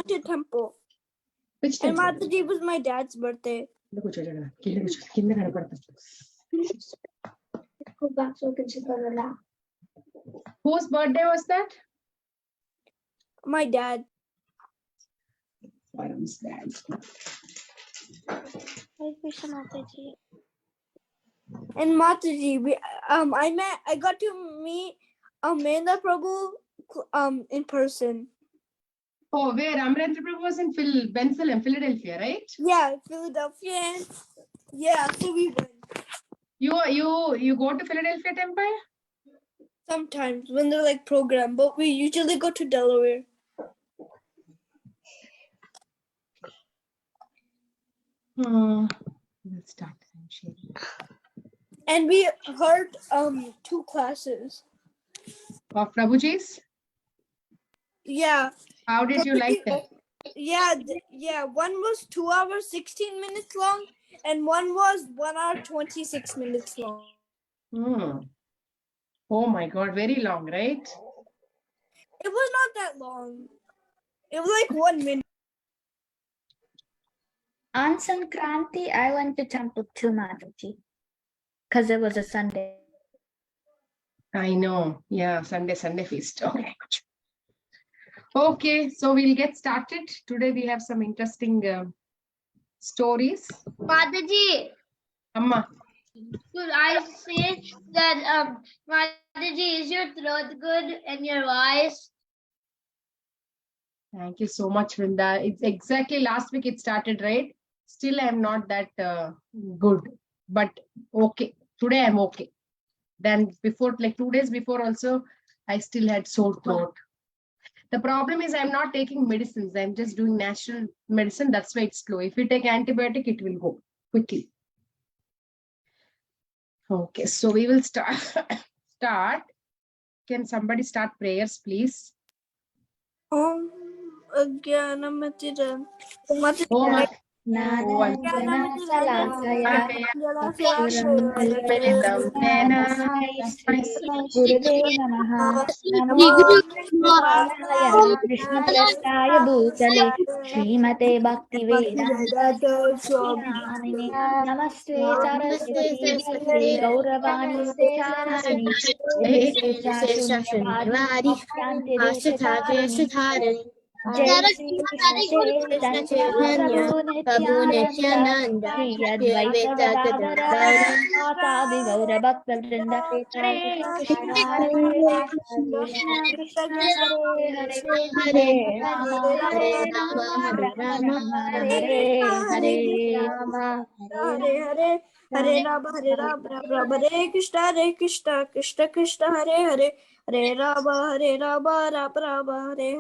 went to temple. Which And temple? Mataji was my dad's birthday. Whose birthday was that? My dad. Param's dad. And Mataji, I got to meet Amanda Prabhu in person. Oh, where Amrendra Prabhu was in Philadelphia, right? Yeah, Philadelphia. Yeah, so we went. You go to Philadelphia temple? Sometimes when they're like program, but we usually go to Delaware. Let's start. And we heard 2 classes. Of Prabhuji's? Yeah. How did you like them? Yeah. One was 2 hours 16 minutes long, and one was 1 hour 26 minutes long. Oh my God, very long, right? It was not that long. It was like 1 minute. On Sankranti, I went to temple too, Mataji, because it was a Sunday. I know. Yeah, Sunday feast. Okay. Okay, so we'll get started. Today we have some interesting stories. Mataji, Amma. could I say that Mataji, is your throat good and your voice? Thank you so much, Vrinda. It's exactly last week it started, right? Still, I'm not that good, but okay. Today I'm okay. Then before, like 2 days before also, I still had sore throat. The problem is I'm not taking medicines. I'm just doing natural medicine. That's why it's slow. If you take antibiotic, it will go quickly. Okay, so we will start. Can somebody start prayers, please? Again, कृष्णप्रस्थाय भूतले श्रीमते भक्ति वेदांत स्वामिने नमस्ते सरस्वती गौरवाणी प्रचारिणी जय श्री कृष्ण चैतन्य प्रभु नित्यानंद श्री अद्वैत गदाधर माता गौर भक्त वृंद हरे Krishna Krishna Hare Hare Hare Ram Hare Hare Hare Rama, Hare Krishna, Krishna Krishna, Hare Hare Rama, Rama, Hare.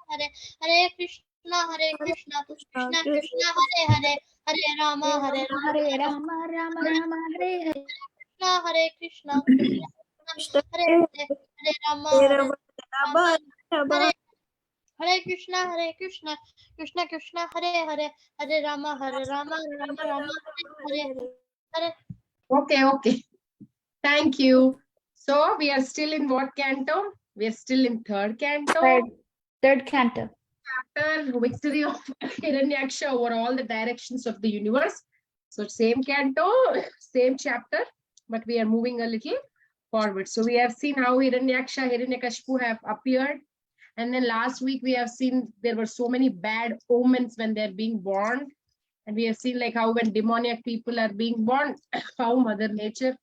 Hare Krishna, Krishna Krishna, Hare Hare Rama, Rama, Rama Hare Hare. Hare Krishna, Krishna Hare Rama, Hare Krishna, Krishna Krishna, Hare Hare Rama, Rama Hare Hare. Okay. Thank you. So we are still in what canto? We are still in third canto. Third canto. Chapter Victory of Hiranyaksha over all the directions of the universe. So same canto, same chapter, but we are moving a little forward. So we have seen how Hiranyaksha, Hiranyakashipu have appeared. And then last week we have seen there were so many bad omens when they're being born. And we have seen like how when demoniac people are being born, how Mother Nature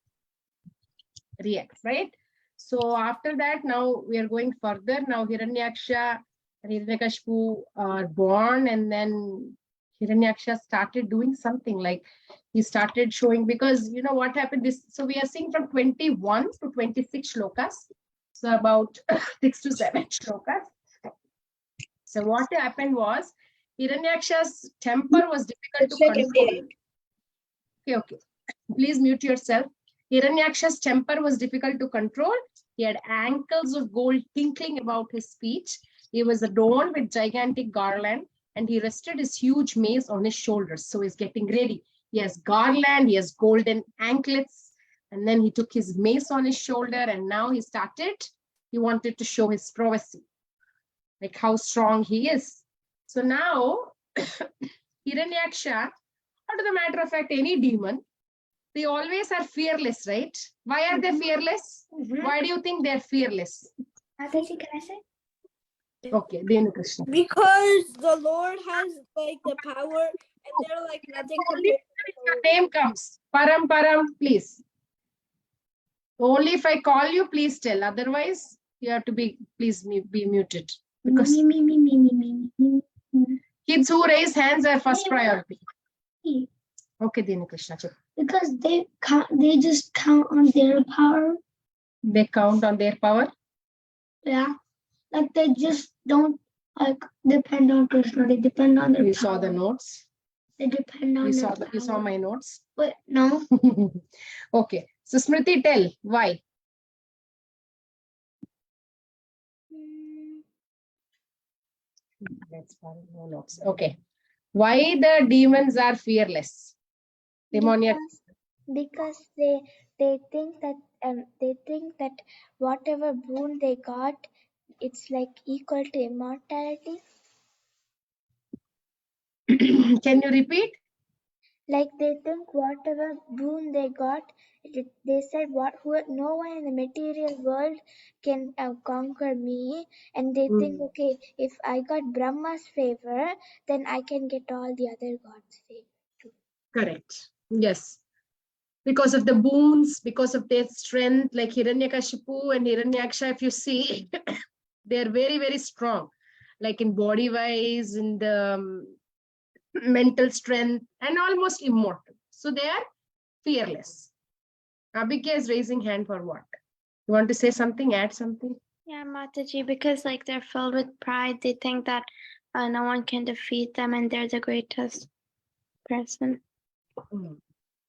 reacts, right? So after that, now we are going further. Now Hiranyaksha and Hiranyakashipu are born, and then Hiranyaksha started doing something like he started showing, because you know what happened this. So we are seeing from 21 to 26 shlokas. So about 6 to 7 shlokas. So what happened was Hiranyaksha's temper was difficult to control. Okay. Please mute yourself. Hiranyaksha's temper was difficult to control. He had ankles of gold tinkling about his speech. He was adorned with gigantic garland, and he rested his huge mace on his shoulders. So he's getting ready. He has garland, he has golden anklets, and then he took his mace on his shoulder, and now he wanted to show his prowess, like how strong he is. So now, Hiranyaksha, or to the matter of fact, any demon, they always are fearless, right? Why are they fearless? Why do you think they are fearless? Mataji, can I say? Okay, Denu Krishna. Because the Lord has like the power, and they're like nothing Only compared if to your the name comes. Param, please. Only if I call you, please tell. Otherwise, you have to be, please be muted. Because Me. kids who raise hands are first priority. Okay, Dinu Krishna. Because they just count on their power. They count on their power. Yeah. Like they just don't like depend on Krishna. They depend on their You power. saw the notes. They depend on You their saw power. you saw my notes. But no. Okay. So Smriti, tell why. That's fine. No notes. Okay. Why the demons are fearless? Demoniac. Because they think that whatever boon they got, it's like equal to immortality. Can you repeat? Like they think whatever boon they got, they said no one in the material world can conquer me, and they think, okay, if I got Brahma's favor, then I can get all the other gods' favor too. Correct. Yes. Because of the boons, because of their strength, like Hiranyakashipu and Hiranyaksha, if you see, they're very, very strong, like in body wise, in the mental strength, and almost immortal. So they are fearless. Abhigya is raising hand for what? You want to say something, add something? Yeah, Mataji, because like they're filled with pride, they think that no one can defeat them and they're the greatest person.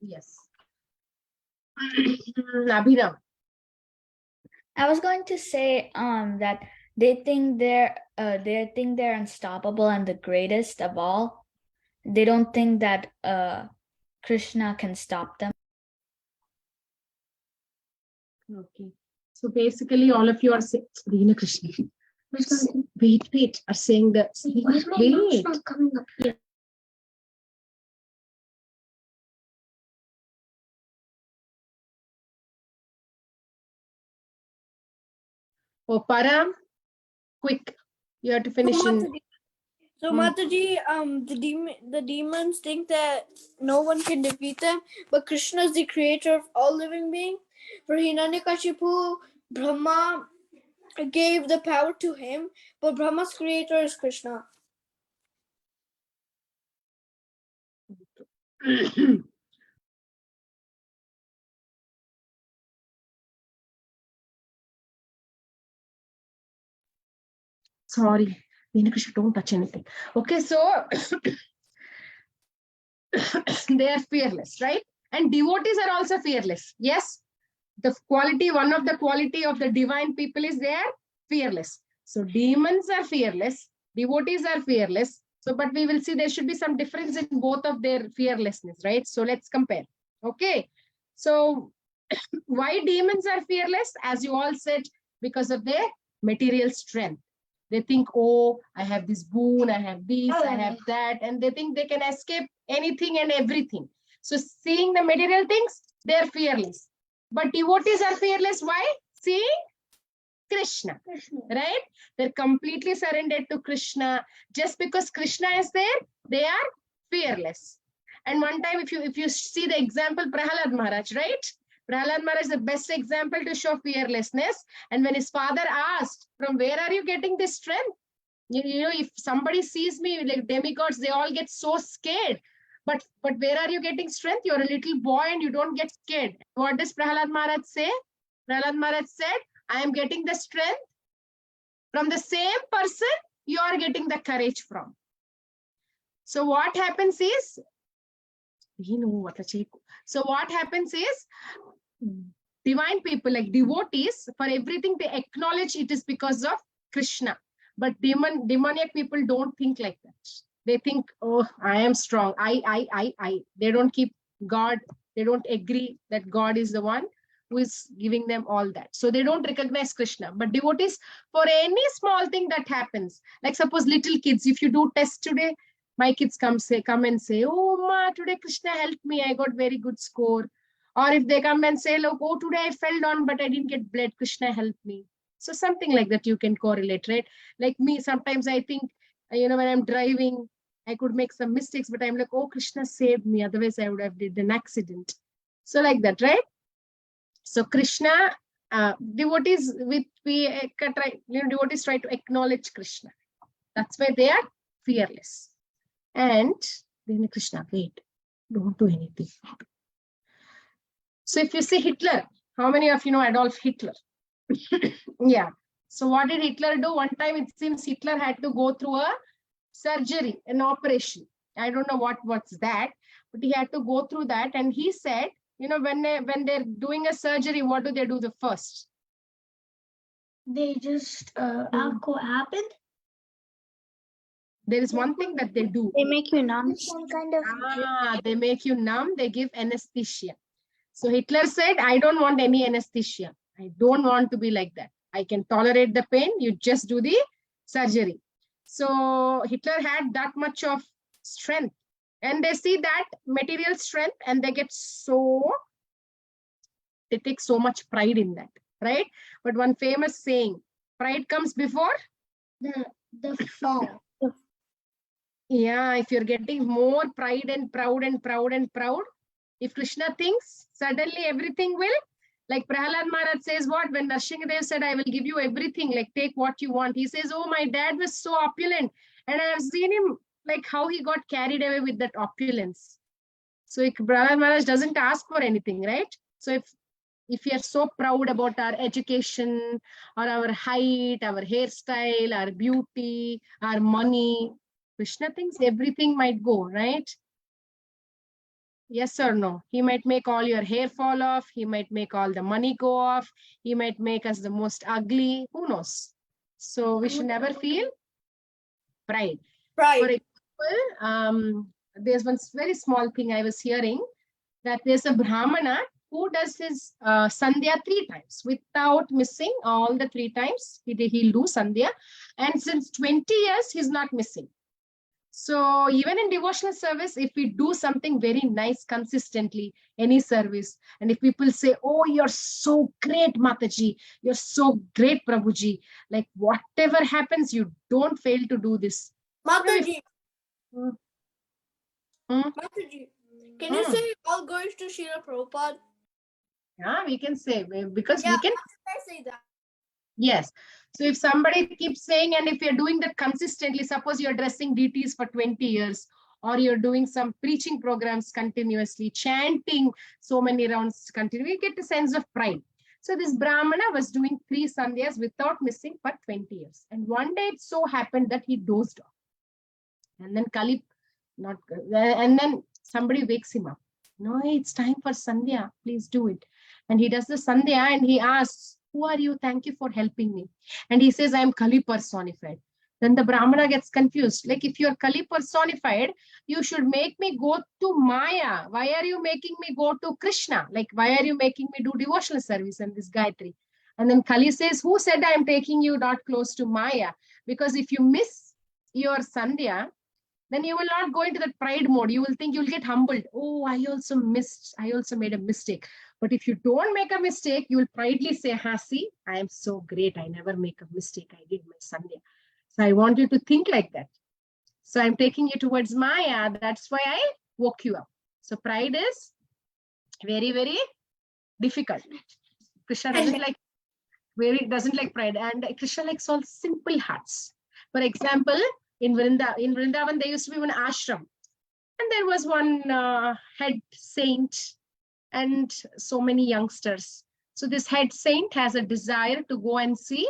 Yes. Abhinav. I was going to say that they think they're unstoppable and the greatest of all. They don't think that Krishna can stop them. Okay. So basically, all of you are saying, Rina Krishna. Wait, are saying that. Wait. Not coming up here. Oh, Param, quick. You have to finish in. So Mataji, the demons think that no one can defeat them, but Krishna is the creator of all living beings. For Hiranyakashipu, Brahma gave the power to him, but Brahma's creator is Krishna. Sorry, Rina Krishna, don't touch anything. Okay, so they are fearless, right? And devotees are also fearless. Yes, one of the quality of the divine people is they are fearless. So demons are fearless, devotees are fearless. So, but we will see there should be some difference in both of their fearlessness, right? So let's compare. Okay. So why demons are fearless? As you all said, because of their material strength. They think, oh, I have this boon, I have this, I have that, and they think they can escape anything and everything. So seeing the material things, they're fearless. But devotees are fearless. Why? Seeing Krishna, right? They're completely surrendered to Krishna. Just because Krishna is there, they are fearless. And one time, if you see the example, Prahalad Maharaj, right? Prahalad Maharaj is the best example to show fearlessness. And when his father asked, from where are you getting this strength? You know, if somebody sees me, like demigods, they all get so scared. But where are you getting strength? You're a little boy and you don't get scared. What does Prahalad Maharaj say? Prahalad Maharaj said, I am getting the strength from the same person you are getting the courage from. So what happens is, so what happens is, divine people like devotees, for everything they acknowledge it is because of Krishna. But demoniac people don't think like that. They think, oh, I am strong. I. They don't keep God. They don't agree that God is the one who is giving them all that. So they don't recognize Krishna. But devotees, for any small thing that happens, like suppose little kids, if you do test today, my kids come and say, oh ma, today Krishna helped me, I got very good score. Or if they come and say, look, oh, today I fell down, but I didn't get blood, Krishna helped me. So something like that you can correlate, right? Like me, sometimes I think, when I'm driving, I could make some mistakes, but I'm like, oh, Krishna saved me. Otherwise, I would have did an accident. So like that, right? So Krishna, devotees, devotees try to acknowledge Krishna. That's why they are fearless. And then Krishna, wait, don't do anything. So if you see Hitler, how many of you know Adolf Hitler? Yeah. So what did Hitler do? One time it seems Hitler had to go through a surgery, an operation. I don't know what's that, but he had to go through that. And he said, when they're doing a surgery, what do they do the first? They just ask what happened. There is one thing that they do. They make you numb. Some kind of They make you numb. They give anesthesia. So Hitler said, I don't want any anesthesia. I don't want to be like that. I can tolerate the pain. You just do the surgery. So Hitler had that much of strength. And they see that material strength and they take so much pride in that, right? But one famous saying, pride comes before The fall. Yeah, if you're getting more pride and proud, if Krishna thinks, suddenly everything will, like Prahalad Maharaj says what? When Narsinghadev said, I will give you everything, like take what you want. He says, oh, my dad was so opulent. And I have seen him, like how he got carried away with that opulence. So Prahalad Maharaj doesn't ask for anything, right? So if we are so proud about our education or our height, our hairstyle, our beauty, our money, Krishna thinks everything might go, right? Yes or no? He might make all your hair fall off. He might make all the money go off. He might make us the most ugly. Who knows? So we should never feel pride. For example, there's one very small thing I was hearing, that there's a Brahmana who does his Sandhya 3 times without missing all the 3 times. He'll do Sandhya. And since 20 years, he's not missing. So even in devotional service, if we do something very nice consistently, any service, and if people say, oh, you're so great, Mataji, you're so great, Prabhuji, like whatever happens, you don't fail to do this. Mataji, Hmm? Mataji, can you say all glories to Srila Prabhupada? Yeah, we can say, because Yeah, we can. how should I say that? Yes. So if somebody keeps saying, and if you're doing that consistently, suppose you're dressing DTs for 20 years, or you're doing some preaching programs continuously, chanting so many rounds continuously, you get a sense of pride. So this Brahmana was doing 3 Sandhyas without missing for 20 years. And one day it so happened that he dozed off. And then and then somebody wakes him up. No, it's time for Sandhya. Please do it. And he does the Sandhya and he asks, who are you? Thank you for helping me. And he says, I am Kali personified. Then the Brahmana gets confused. Like, if you're Kali personified, you should make me go to Maya. Why are you making me go to Krishna? Like, why are you making me do devotional service and this Gayatri? And then Kali says, who said I am taking you not close to Maya? Because if you miss your Sandhya, then you will not go into that pride mode. You will think, you'll get humbled. Oh, I also made a mistake. But if you don't make a mistake, you will proudly say, see, I am so great. I never make a mistake. I did my Sandhya. So I want you to think like that. So I'm taking you towards Maya. That's why I woke you up. So pride is very, very difficult. Krishna doesn't like pride. And Krishna likes all simple hearts. For example, in Vrindavan, there used to be one ashram. And there was one head saint and so many youngsters. So this head saint has a desire to go and see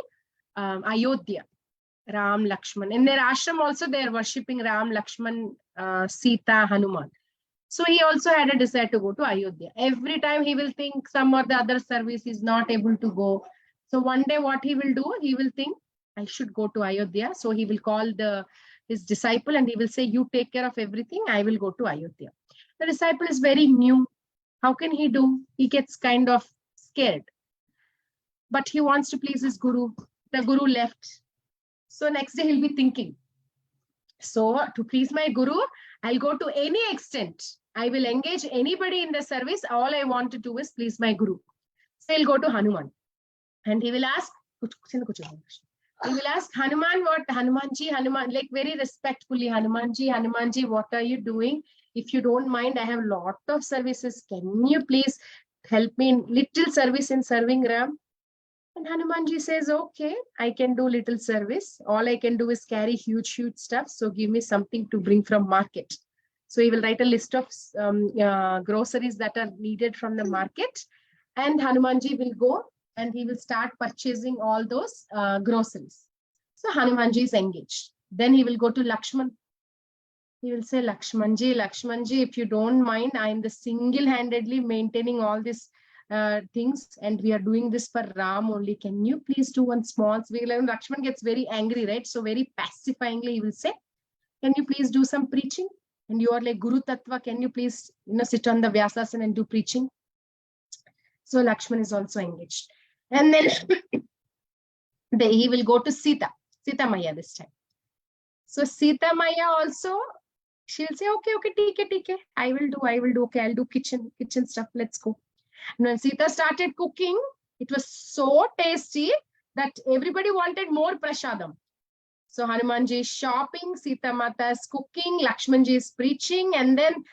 Ayodhya, Ram, Lakshman. In their ashram also, they are worshipping Ram, Lakshman, Sita, Hanuman. So he also had a desire to go to Ayodhya. Every time he will think some or the other service is not able to go. So one day what he will do, he will think, I should go to Ayodhya. So he will call his disciple and he will say, you take care of everything. I will go to Ayodhya. The disciple is very new. How can he do? He gets kind of scared. But he wants to please his guru. The guru left. So next day he'll be thinking, so to please my guru, I'll go to any extent. I will engage anybody in the service. All I want to do is please my guru. So he'll go to Hanuman and he will ask, he will ask Hanuman, what Hanumanji, like very respectfully, Hanumanji, what are you doing? If you don't mind, I have a lot of services. Can you please help me in little service in serving Ram? And Hanumanji says, okay, I can do little service. All I can do is carry huge stuff. So give me something to bring from market. So he will write a list of groceries that are needed from the market. And Hanumanji will go and he will start purchasing all those groceries. So Hanumanji is engaged. Then he will go to Lakshman. He will say, Lakshmanji, if you don't mind, I am the single-handedly maintaining all these things and we are doing this for Ram only. Can you please do one small? Lakshman gets very angry, right? So very pacifyingly he will say, can you please do some preaching? And you are like Guru Tattva, can you please sit on the Vyasasana and do preaching? So Lakshman is also engaged. And then he will go to Sita Maya this time. So Sita Maya also, she'll say, okay, TK, I will do, okay, I'll do kitchen stuff, let's go. And when Sita started cooking, it was so tasty that everybody wanted more prasadam. So Hanumanji is shopping, Sita Mata is cooking, Lakshmanji is preaching, and then,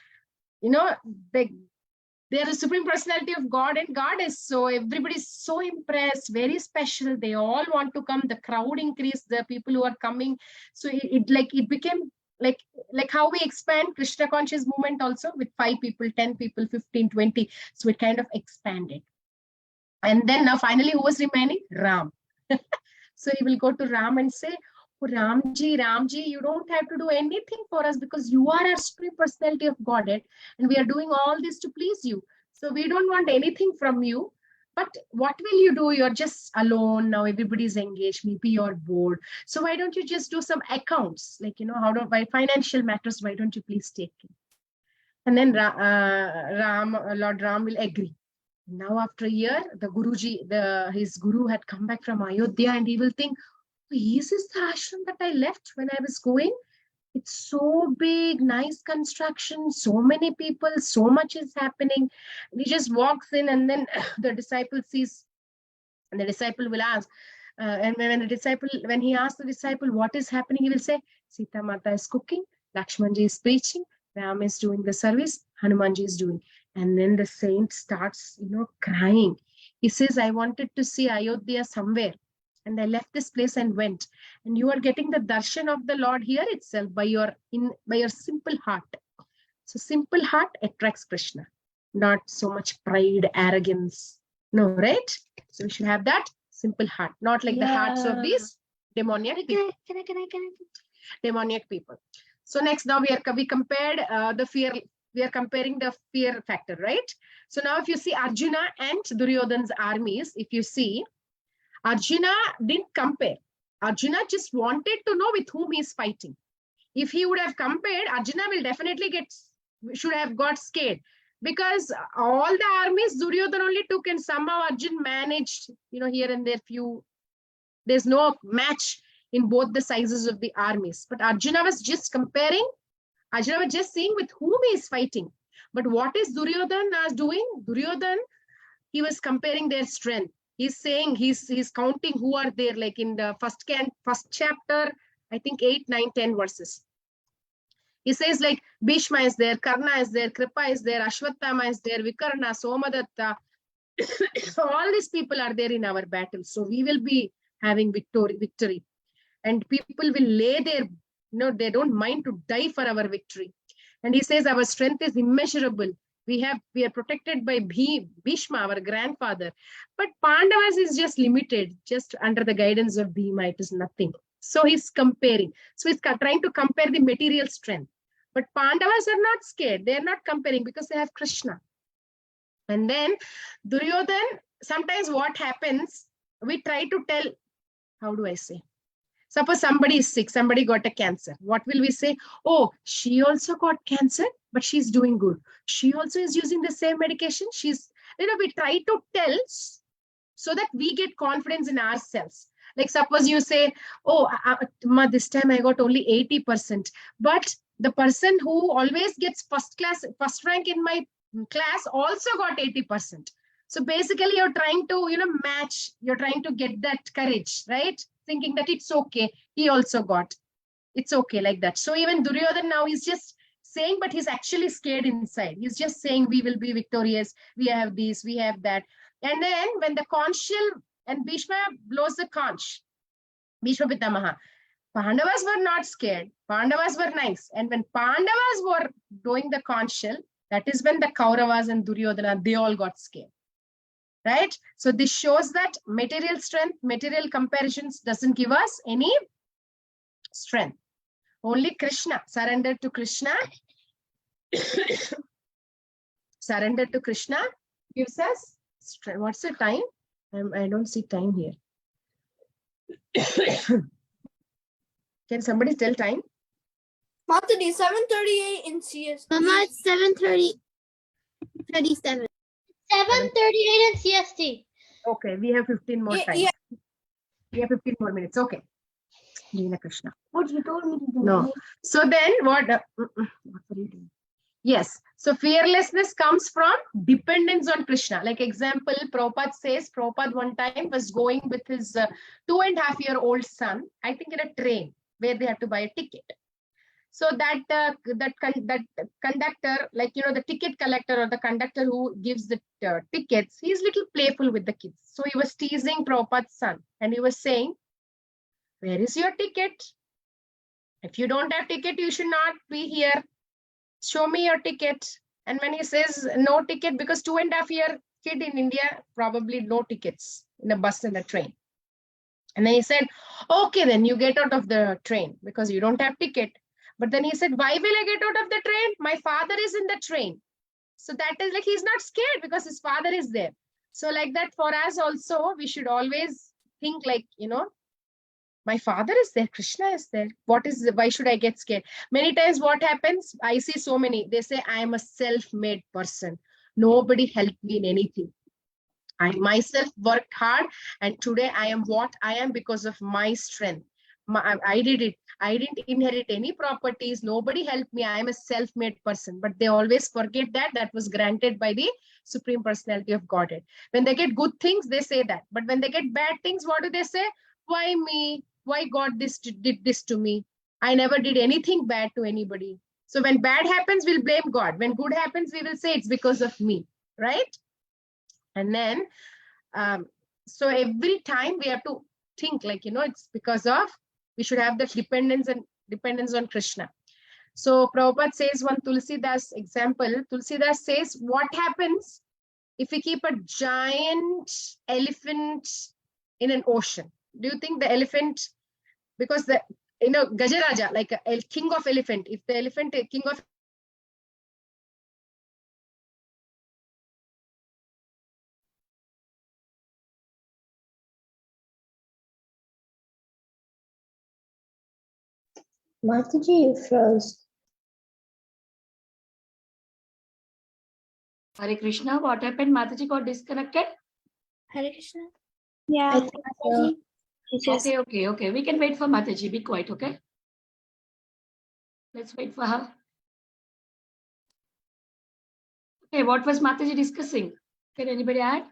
they're the Supreme Personality of God and Goddess. So everybody's so impressed, very special. They all want to come. The crowd increased, the people who are coming. So it became like how we expand Krishna conscious movement also with 5 people, 10 people, 15, 20. So it kind of expanded. And then now finally who was remaining? Ram. So he will go to Ram and say, oh, Ramji, you don't have to do anything for us because you are our Supreme Personality of Godhead and we are doing all this to please you. So we don't want anything from you. But what will you do? You're just alone now. Everybody's engaged. Maybe you're bored. So why don't you just do some accounts? Like, by financial matters, why don't you please take it? And then Lord Ram will agree. Now after a year, the Guruji, his guru had come back from Ayodhya and he will think, is this the ashram that I left when I was going? It's so big, nice construction, so many people, so much is happening. And he just walks in and then the disciple sees, and the disciple will ask, and when he asks the disciple what is happening, he will say, Sita Mata is cooking, Lakshmanji is preaching, Ram is doing the service, Hanumanji is doing. And then the saint starts, crying. He says, I wanted to see Ayodhya somewhere. And I left this place and went. And you are getting the darshan of the Lord here itself by your simple heart. So simple heart attracts Krishna, not so much pride, arrogance. No, right? So we should have that simple heart, not like the hearts of these demoniac people. Demoniac people. So next, now we compared the fear. We are comparing the fear factor, right? So now if you see Arjuna and Duryodhana's armies, if you see, Arjuna didn't compare. Arjuna just wanted to know with whom he is fighting. If he would have compared, Arjuna will definitely should have got scared. Because all the armies Duryodhana only took and somehow Arjuna managed, here and there there's no match in both the sizes of the armies. But Arjuna was just comparing. Arjuna was just seeing with whom he is fighting. But what is Duryodhana doing? Duryodhana, he was comparing their strength. He's saying, he's counting who are there, like in the first chapter, I think 8, 9, 10 verses. He says like Bhishma is there, Karna is there, Kripa is there, Ashwatthama is there, Vikarna, Somadatta. All these people are there in our battle. So we will be having victory. And people will lay their, they don't mind to die for our victory. And he says our strength is immeasurable. We are protected by Bhishma, our grandfather. But Pandavas is just limited, just under the guidance of Bhima, it is nothing. So he's comparing. So he's trying to compare the material strength. But Pandavas are not scared. They are not comparing because they have Krishna. And then Duryodhana, sometimes what happens, we try to tell, how do I say? Suppose somebody is sick, somebody got a cancer. What will we say? Oh, she also got cancer, but she's doing good. She also is using the same medication. We try to tell so that we get confidence in ourselves. Like suppose you say, oh, Ma, this time I got only 80%, but the person who always gets first rank in my class also got 80%. So basically you're trying to, match, you're trying to get that courage, right? Thinking that it's okay, he also got, it's okay, like that. So even Duryodhana now is just saying, but he's actually scared inside. He's just saying, we will be victorious, we have this, we have that. And then when the conch shell and Bhishma blows the conch, Bhishma Pitamaha, Pandavas were not scared, Pandavas were nice. And when Pandavas were doing the conch shell, that is when the Kauravas and Duryodhana, they all got scared. Right? So this shows that material strength, material comparisons doesn't give us any strength. Only Krishna, surrender to Krishna. Surrender to Krishna gives us strength. What's the time? I don't see time here. Can somebody tell time? Mataji, 7:38 in CS. Mama, it's 7:37. 7:38 in CST. Okay, we have 15 more time. Yeah. We have 15 more minutes. Okay. Leela Krishna. What you told me to do. No. So then what are you doing? Yes. So fearlessness comes from dependence on Krishna. Like example, Prabhupada says, Prabhupada one time was going with his 2.5-year-old son, I think in a train where they had to buy a ticket. So that conductor, like, the ticket collector or the conductor who gives the tickets, he's little playful with the kids. So he was teasing Prabhupada's son and he was saying, where is your ticket? If you don't have ticket, you should not be here. Show me your ticket. And when he says no ticket, because 2.5-year kid in India, probably no tickets in a bus and a train. And then he said, okay, then you get out of the train because you don't have ticket. But then he said, why will I get out of the train? My father is in the train. So that is like, he's not scared because his father is there. So like that for us also, we should always think like, my father is there, Krishna is there. Why should I get scared? Many times what happens, I see so many, they say, I am a self-made person. Nobody helped me in anything. I myself worked hard and today I am what I am because of my strength. I did it. I didn't inherit any properties. Nobody helped me. I am a self-made person. But they always forget that was granted by the Supreme Personality of Godhead. When they get good things, they say that. But when they get bad things, what do they say? Why me? Why God did this to me? I never did anything bad to anybody. So when bad happens, we'll blame God. When good happens, we will say it's because of me. Right? And then, so every time we have to think like, it's because of, we should have that dependence on Krishna. So Prabhupada says one Tulsidas example. Tulsidas says, what happens if we keep a giant elephant in an ocean? Do you think the elephant, because the, Gajaraja, like a king of elephant, if the elephant, king of Mataji, you froze. Hare Krishna, what happened? Mataji got disconnected? Hare Krishna. Yeah. I think so. He just Okay. We can wait for Mataji. Be quiet, okay? Let's wait for her. Okay, what was Mataji discussing? Can anybody add?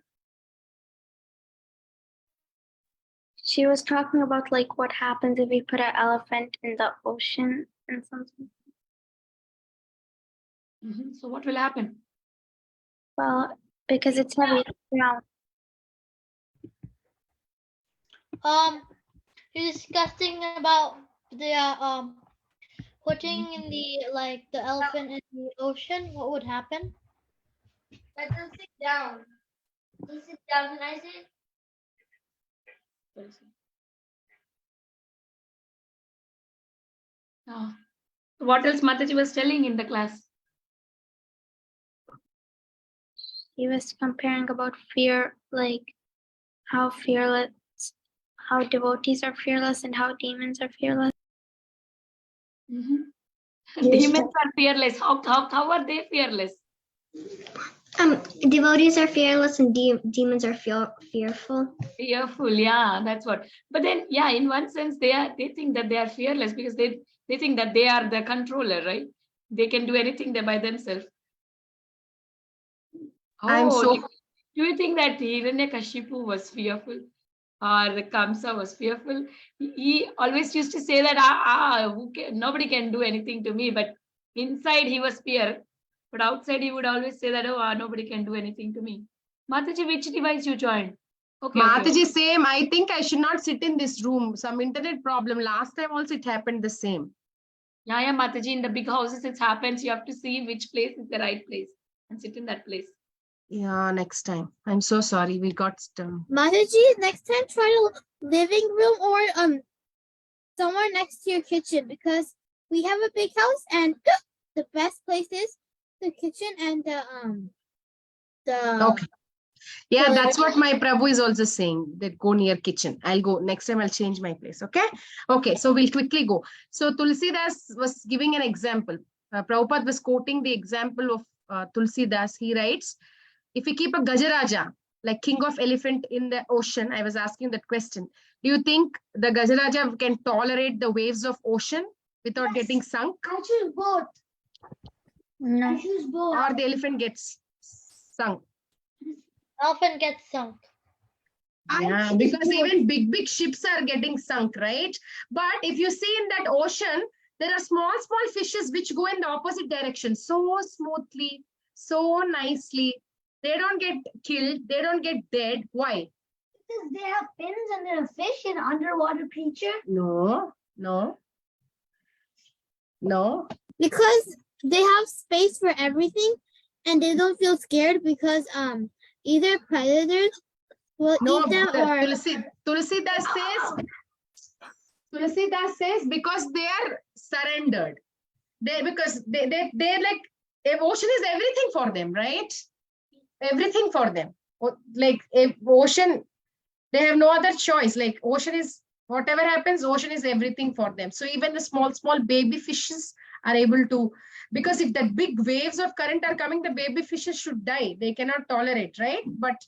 she was talking about like what happens if we put an elephant in the ocean and something. So what will happen? Well, because it's heavy, it's drown. You're discussing about the putting in the elephant in the ocean. What would happen? Let them sit down. Can you sit down? Can I sit? What else Mataji was telling in the class? He was comparing about fear, like how fearless, how devotees are fearless and how demons are fearless. Demons are fearless. How are they fearless? Devotees are fearless and demons are fearful. Fearful, yeah, that's what. But then, yeah, in one sense, they think that they are fearless because they think that they are the controller, right? They can do anything by themselves. I'm Oh, so do you think that Hiranyakashipu was fearful? Or the Kamsa was fearful? He always used to say that nobody can do anything to me, but inside he was fear. But outside he would always say that, nobody can do anything to me. Mataji, which device you joined? Okay. Mataji, same. I think I should not sit in this room. Some internet problem. Last time also it happened the same. Yeah, Mataji, in the big houses it happens. You have to see which place is the right place and sit in that place. Yeah, next time. I'm so sorry. We got Mataji, next time try to living room or somewhere next to your kitchen, because we have a big house and the best place is the kitchen and the Okay. Yeah, the- that's what my Prabhu is also saying, that go near kitchen. I'll go. Next time I'll change my place. Okay. Okay. So we'll quickly go. So Tulsidas was giving an example. Prabhupada was quoting the example of Tulsidas. He writes, if we keep a Gajaraja, like king of elephant in the ocean, I was asking that question. Do you think the Gajaraja can tolerate the waves of ocean without getting sunk? I choose both. No. I choose both. Or the elephant gets sunk? Elephant gets sunk. Yeah, because even big ships are getting sunk, right? But if you see in that ocean, there are small fishes which go in the opposite direction so smoothly, so nicely. They don't get killed, they don't get dead. Why? Because they have fins and they're a fish and underwater creature. No. Because they have space for everything and they don't feel scared because either predators will No, eat them or Tulsidas says because they are surrendered. They're like, if ocean is everything for them, right? Everything for them. Like if ocean, they have no other choice. Like ocean is, whatever happens, ocean is everything for them. So even the small baby fishes are able to, because if the big waves of current are coming, the baby fishes should die. They cannot tolerate, right? But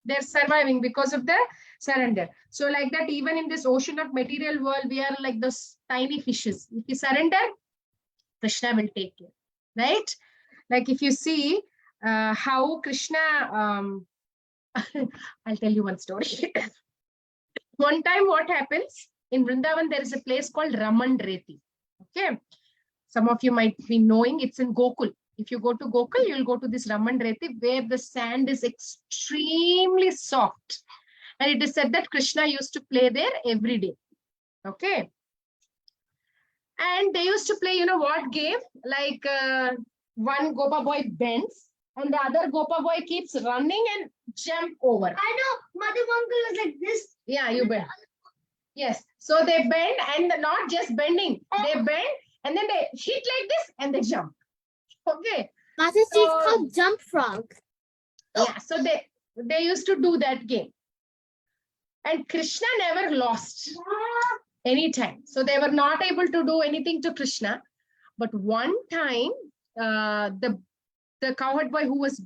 they're surviving because of the surrender. So like that, even in this ocean of material world, we are like those tiny fishes. If you surrender, Krishna will take care, right? Like if you see how Krishna, I'll tell you one story. One time what happens, in Vrindavan, there is a place called Raman Reti. Okay. Some of you might be knowing, it's in Gokul. If you go to Gokul, you'll go to this Raman Reti where the sand is extremely soft. And it is said that Krishna used to play there every day. Okay. And they used to play, you know what game? Like one Gopa boy bends and the other Gopa boy keeps running and jump over. I know, Mother Uncle is like this. Yeah, you bend. Yes. So they bend and not just bending. They bend and then they hit like this and they jump. Okay. Mataji, it's called Jump Frog. Yeah. So they used to do that game. And Krishna never lost anytime. So they were not able to do anything to Krishna. But one time, the cowherd boy who was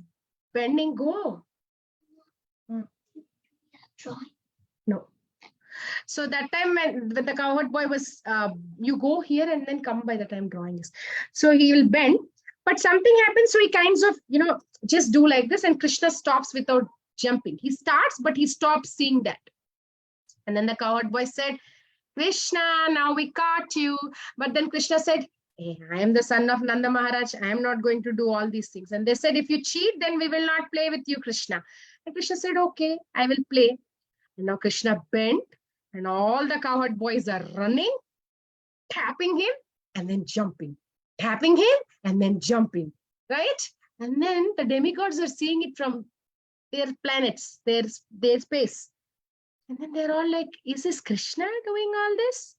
bending go. No. So that time when the cowherd boy was, you go here and then come by the time drawing is. So he will bend, but something happens. So he kinds of, just do like this and Krishna stops without jumping. He starts, but he stops seeing that. And then the cowherd boy said, Krishna, now we caught you. But then Krishna said, hey, I am the son of Nanda Maharaj. I am not going to do all these things. And they said, if you cheat, then we will not play with you, Krishna. And Krishna said, okay, I will play. And now Krishna bent and all the cowherd boys are running, tapping him and then jumping, tapping him and then jumping, right? And then the demigods are seeing it from their planets, their space. And then they're all like, is this Krishna doing all this?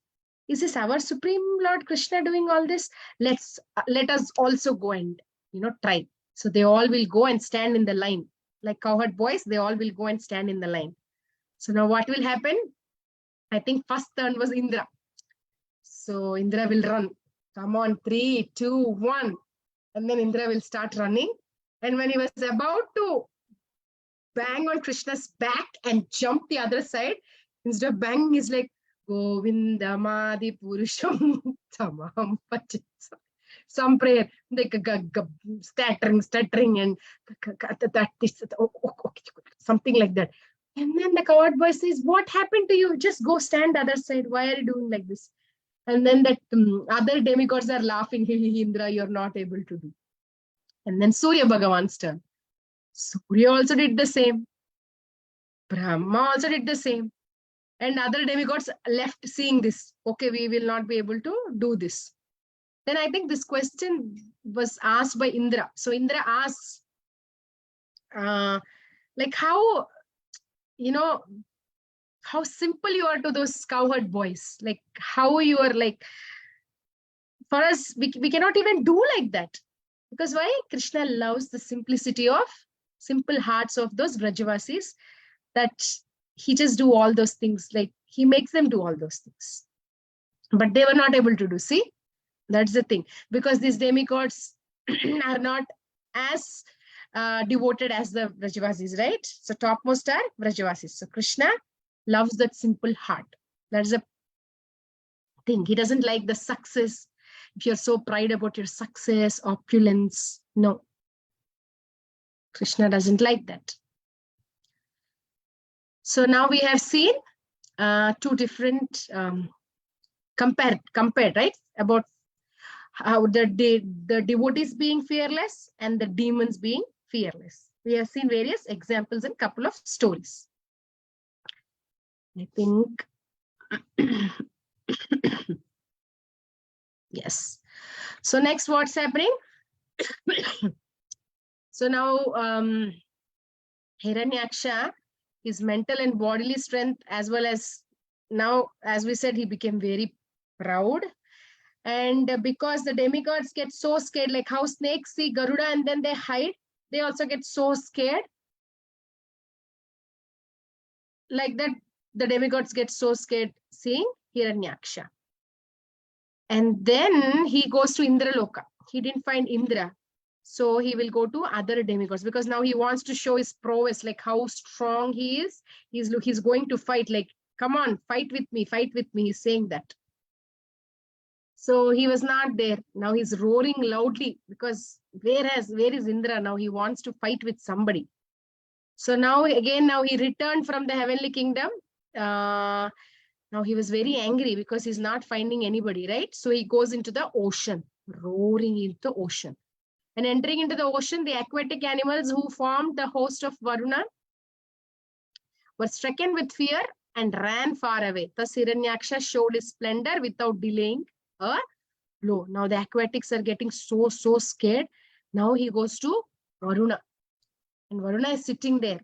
Is this our Supreme Lord Krishna doing all this? Let us also go and, try. So they all will go and stand in the line. Like cowherd boys, they all will go and stand in the line. So now what will happen? I think first turn was Indra. So Indra will run. Come on, 3, 2, 1. And then Indra will start running. And when he was about to bang on Krishna's back and jump the other side, instead of banging, he's like, Govinda Madi Purusham Tamam Pachit. Some prayer, like stuttering, and something like that. And then the coward boy says, what happened to you? Just go stand the other side. Why are you doing like this? And then that other demigods are laughing, Indra, you're not able to do. And then Surya Bhagavan's turn. Surya also did the same. Brahma also did the same. And other demigods left seeing this. Okay, we will not be able to do this. Then I think this question was asked by Indra. So Indra asks, like how, how simple you are to those cowherd boys. Like how you are like, for us, we cannot even do like that. Because why? Krishna loves the simplicity of simple hearts of those Vrajavasis, that he just do all those things. Like he makes them do all those things. But they were not able to do. See, that's the thing. Because these demigods are not as devoted as the Vrajavasis, right? So topmost are Vrajavasis. So Krishna loves that simple heart. That's the thing. He doesn't like the success. If you're so proud about your success, opulence, no. Krishna doesn't like that. So now we have seen two different compared, right? About how the devotees being fearless and the demons being fearless. We have seen various examples and couple of stories. I think yes. So next, what's happening? So now Hiranyaksha, his mental and bodily strength, as well as now, as we said, he became very proud. And because the demigods get so scared, like how snakes see Garuda and then they hide, they also get so scared. Like that, the demigods get so scared seeing Hiranyaksha. And then he goes to Indraloka. He didn't find Indra. So he will go to other demigods, because now he wants to show his prowess, like how strong he is. He's going to fight, like, come on, fight with me, fight with me. He's saying that. So he was not there. Now he's roaring loudly, because where is Indra? Now he wants to fight with somebody. So now he returned from the heavenly kingdom. Now he was very angry because he's not finding anybody, right? So he goes into the ocean, roaring into the ocean. And entering into the ocean, the aquatic animals who formed the host of Varuna were stricken with fear and ran far away. Thus Hiranyaksha showed his splendor without delaying a blow. Now the aquatics are getting so scared. Now he goes to Varuna. And Varuna is sitting there.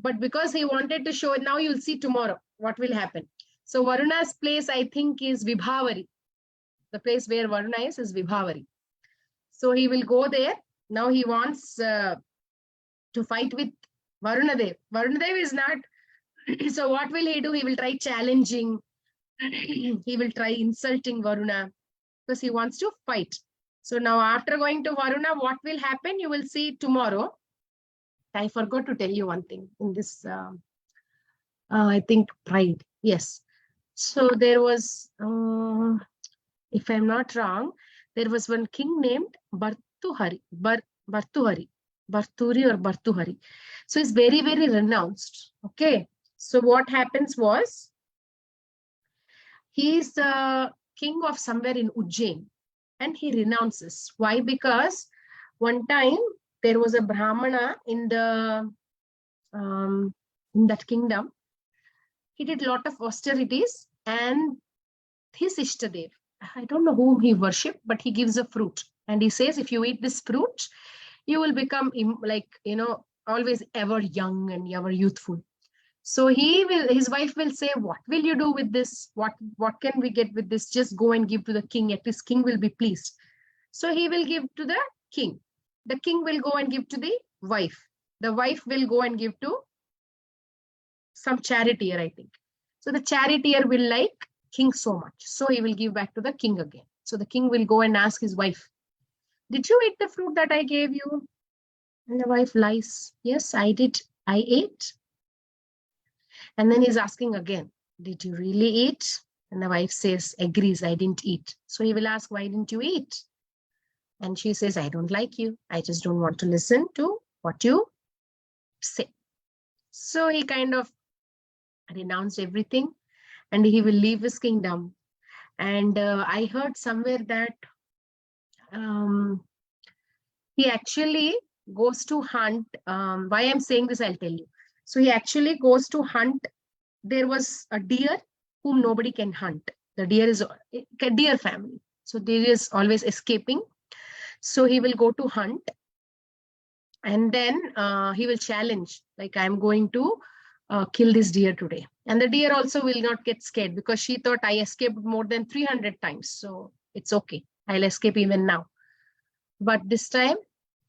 But because he wanted to show it, now you'll see tomorrow what will happen. So Varuna's place, I think, is Vibhavari. The place where Varuna is Vibhavari. So he will go there. Now he wants to fight with Varunadev. Varunadev is not. So what will he do? He will try challenging. He will try insulting Varuna, because he wants to fight. So now after going to Varuna, what will happen? You will see tomorrow. I forgot to tell you one thing in this, I think, pride. Yes. So there was, if I'm not wrong, there was one king named Bhartuhari, Bhartuhari, Bharturi or Bhartuhari. So he's very, very renounced. Okay. So what happens was, he's the king of somewhere in Ujjain, and he renounces. Why? Because one time there was a Brahmana in the in that kingdom. He did a lot of austerities, and his Ishtadev, I don't know whom he worshipped, but he gives a fruit. And he says, if you eat this fruit, you will become like, always ever young and ever youthful. So his wife will say, what will you do with this? What can we get with this? Just go and give to the king. At least king will be pleased. So he will give to the king. The king will go and give to the wife. The wife will go and give to some charioteer, I think. So the charioteer will like king so much. So he will give back to the king again. So the king will go and ask his wife, did you eat the fruit that I gave you? And the wife lies. Yes, I did. I ate. And then he's asking again, did you really eat? And the wife says, agrees, I didn't eat. So he will ask, why didn't you eat? And she says, I don't like you. I just don't want to listen to what you say. So he kind of renounced everything and he will leave his kingdom. And I heard somewhere that he actually goes to hunt. Why I'm saying this, I'll tell you. So he actually goes to hunt. There was a deer whom nobody can hunt. The deer is a deer family. So deer is always escaping. So he will go to hunt. And then he will challenge, like, I'm going to kill this deer today. And the deer also will not get scared because she thought I escaped more than 300 times. So it's okay. I'll escape even now. But this time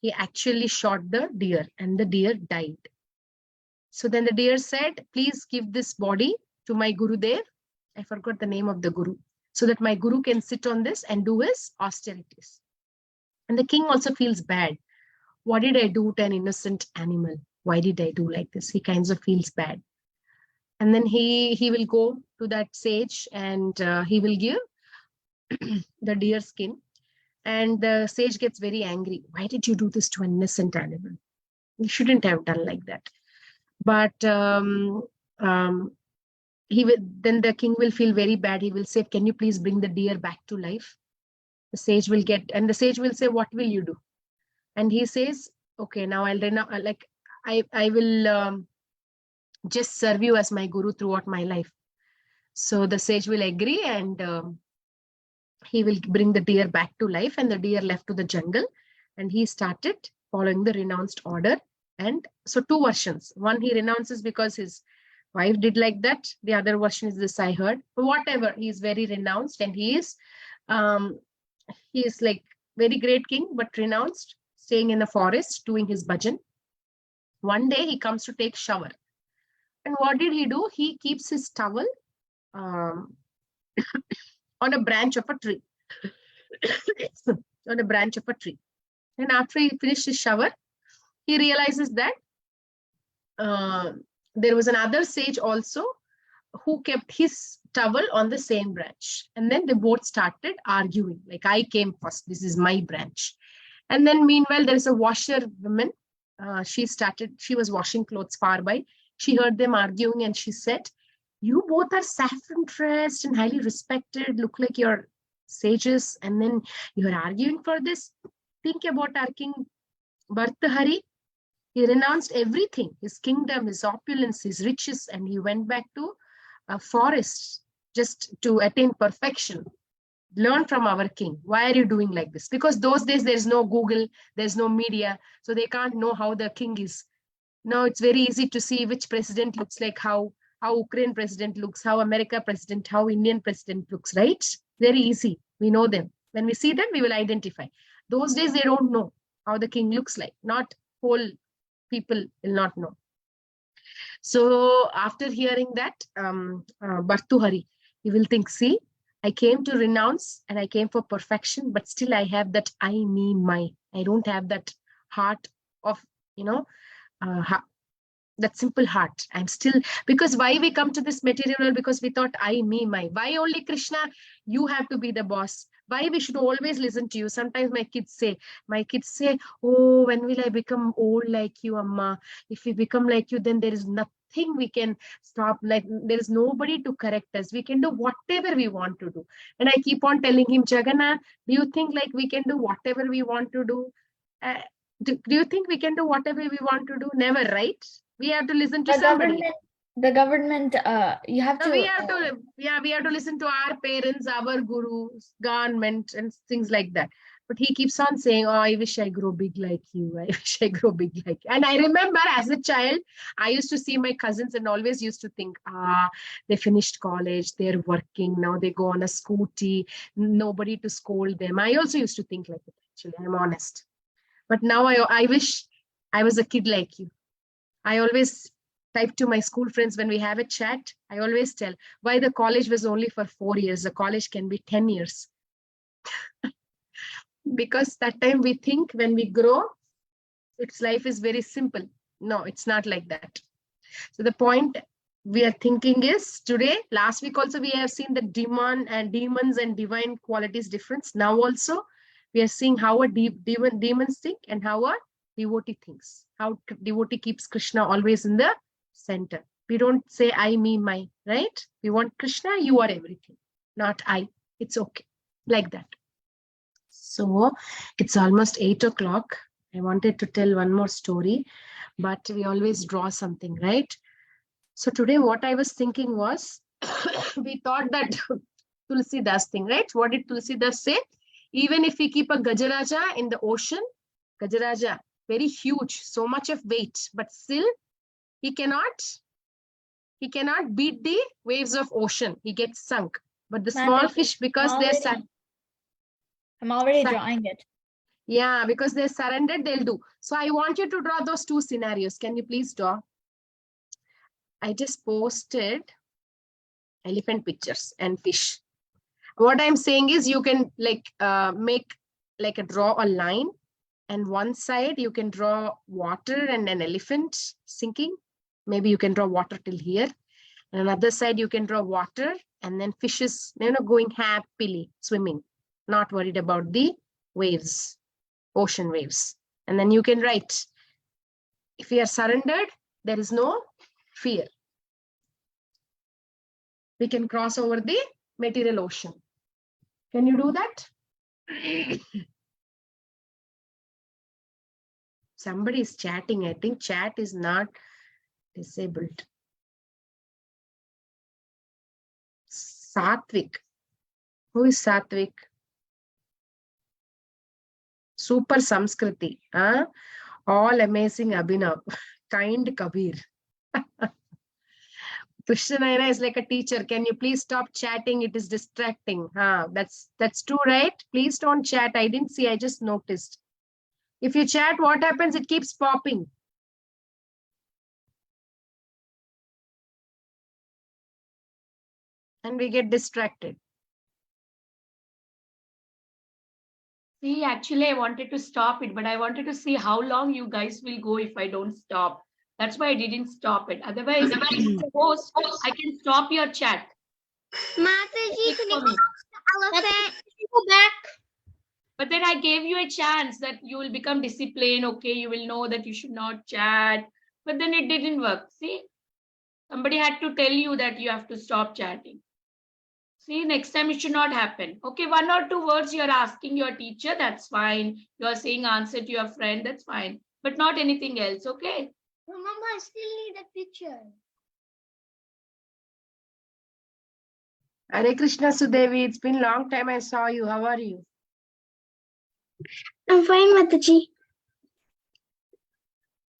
he actually shot the deer and the deer died. So then the deer said, please give this body to my Gurudev. I forgot the name of the Guru. So that my Guru can sit on this and do his austerities. And the king also feels bad. What did I do to an innocent animal? Why did I do like this? He kind of feels bad. And then he will go to that sage and he will give the deer skin. And the sage gets very angry. Why did you do this to an innocent animal? You shouldn't have done like that. But then the king will feel very bad. He will say, can you please bring the deer back to life? The sage will the sage will say, what will you do? And he says, okay, now I will just serve you as my guru throughout my life. So the sage will agree and he will bring the deer back to life, and the deer left to the jungle and he started following the renounced order. And so two versions. One, he renounces because his wife did like that. The other version is this I heard. But whatever, he is very renounced and he is like very great king, but renounced, staying in the forest, doing his bhajan. One day he comes to take shower. And what did he do? He keeps his towel on a branch of a tree. On a branch of a tree. And after he finished his shower, he realizes that there was another sage also who kept his towel on the same branch. And then they both started arguing, like, I came first, this is my branch. And then meanwhile, there is a washerwoman. She was washing clothes far by. She heard them arguing and she said, you both are saffron dressed and highly respected, look like you're sages, and then you're arguing for this. Think about our king Bhartahari. He renounced everything, his kingdom, his opulence, his riches, and he went back to a forest just to attain perfection. Learn from our king. Why are you doing like this? Because those days there's no Google, there's no media, so they can't know how the king is. Now it's very easy to see which president looks like how Ukraine president looks, how America president, how Indian president looks, right? Very easy. We know them. When we see them, we will identify. Those days they don't know how the king looks like. Not whole people will not know. So after hearing that, Bhartahari, he will think, see, I came to renounce and I came for perfection, but still I have that I, me, my. I don't have that heart of, that simple heart. I'm still, because why we come to this material world? Because we thought I, me, my. Why only Krishna? You have to be the boss. Why we should always listen to you? Sometimes my kids say, oh, when will I become old like you, Amma? If we become like you, then there is nothing we can stop. Like, there is nobody to correct us. We can do whatever we want to do. And I keep on telling him, Jagannath, do you think like we can do whatever we want to do? Do you think we can do whatever we want to do? Never, right? We have to listen to somebody. The government, you have to. We have to listen to our parents, our gurus, government, and things like that. But he keeps on saying, oh, I wish I grow big like you. I wish I grow big like you. And I remember as a child, I used to see my cousins and always used to think, they finished college, they're working, now they go on a scooty, nobody to scold them. I also used to think like that, actually, I'm honest. But now I wish I was a kid like you. I always type to my school friends when we have a chat. I always tell why the college was only for 4 years. The college can be 10 years. Because that time we think when we grow, its life is very simple. No, it's not like that. So the point we are thinking is today, last week also we have seen the demons and divine qualities difference. Now also we are seeing how a demons think and how a devotee thinks. How devotee keeps Krishna always in the center. We don't say I, me, my, right? We want Krishna, you are everything, not I. It's okay. Like that. So it's almost 8 o'clock. I wanted to tell one more story, but we always draw something, right? So today what I was thinking was, we thought that Tulsi Das thing, right? What did Tulsi Das say? Even if we keep a Gajaraja in the ocean, Gajaraja, very huge, so much of weight, but still he cannot beat the waves of ocean. He gets sunk. But the small Mataji, fish, because I'm already drawing it. yeah, because they're surrendered, they'll do. So I want you to draw those two scenarios. Can you please draw? I just posted elephant pictures and fish. What I'm saying is you can make like draw a line, and one side you can draw water and an elephant sinking. Maybe you can draw water till here. And another side you can draw water and then fishes, going happily swimming, not worried about the waves, ocean waves. And then you can write, if we are surrendered, there is no fear. We can cross over the material ocean. Can you do that? Somebody is chatting. I think chat is not disabled. Satvik. Who is Satvik? Super Samskriti. Huh? All amazing Abhinav. Kind Kabir. Krishnayana is like a teacher. Can you please stop chatting? It is distracting. That's true, right? Please don't chat. I didn't see. I just noticed. If you chat, what happens? It keeps popping. And we get distracted. See, actually, I wanted to stop it, but I wanted to see how long you guys will go if I don't stop. That's why I didn't stop it. Otherwise, if I'm the host, I can stop your chat. Mataji, can you go elephant? Can you go back? But then I gave you a chance that you will become disciplined. Okay, you will know that you should not chat. But then it didn't work. See, somebody had to tell you that you have to stop chatting. See, next time it should not happen. Okay, 1 or 2 words you're asking your teacher, that's fine. You're saying answer to your friend, that's fine. But not anything else, okay? Remember, I still need a picture. Hare Krishna Sudevi, it's been a long time I saw you. How are you? I'm fine, Mataji.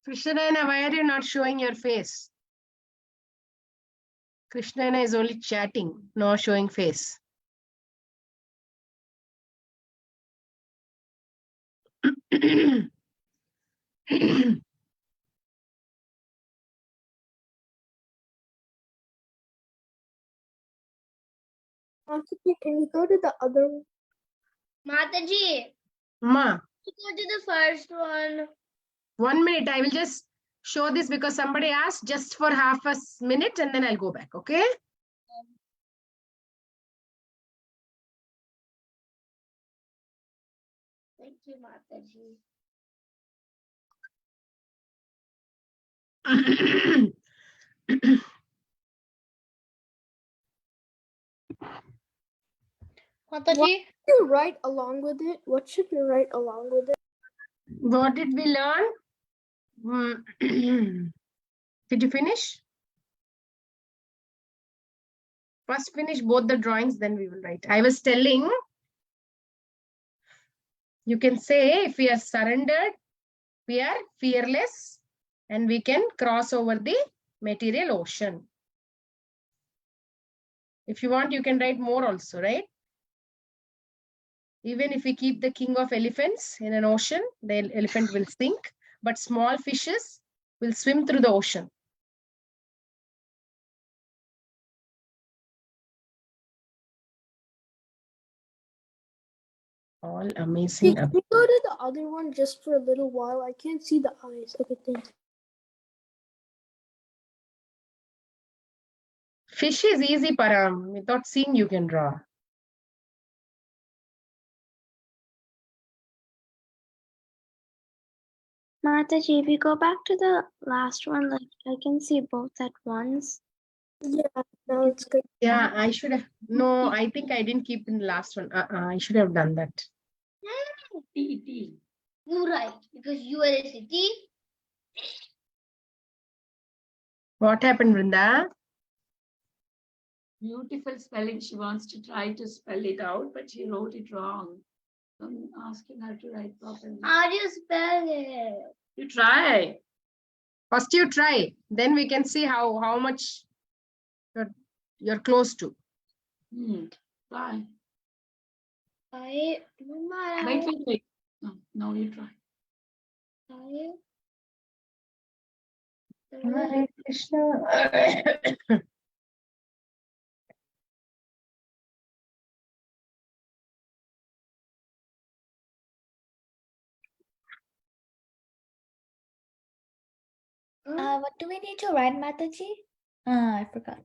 Krishnayana, why are you not showing your face? Krishnayana is only chatting, no showing face. Mataji, can you go to the other one? Mataji, Ma, go to the first one. 1 minute. I will just show this because somebody asked, just for half a minute and then I'll go back, okay? Thank you, Mataji. Mataji? You write along with it? What should you write along with it? What did we learn? Did you finish? First finish both the drawings, then we will write. I was telling, you can say if we are surrendered, we are fearless and we can cross over the material ocean. If you want, you can write more also, right? Even if we keep the king of elephants in an ocean, the elephant will sink, but small fishes will swim through the ocean. All Hey, amazing. can we go to the other one just for a little while? I can't see the eyes. Okay, thanks. Fish is easy, Param. Without seeing, you can draw. Mataji, if you go back to the last one, like I can see both at once. Yeah, no, it's good. Yeah, I should have. No, I think I didn't keep in the last one. I should have done that. T. You're right, because you are a city. What happened, Vrinda? Beautiful spelling. She wants to try to spell it out, but she wrote it wrong. So I'm asking her to write properly. How do you spell it? You try. First, you try. Then we can see how much you're close to. Try. I Wait. No, now you try. Hare Krishna. What do we need to write, Mataji? I forgot.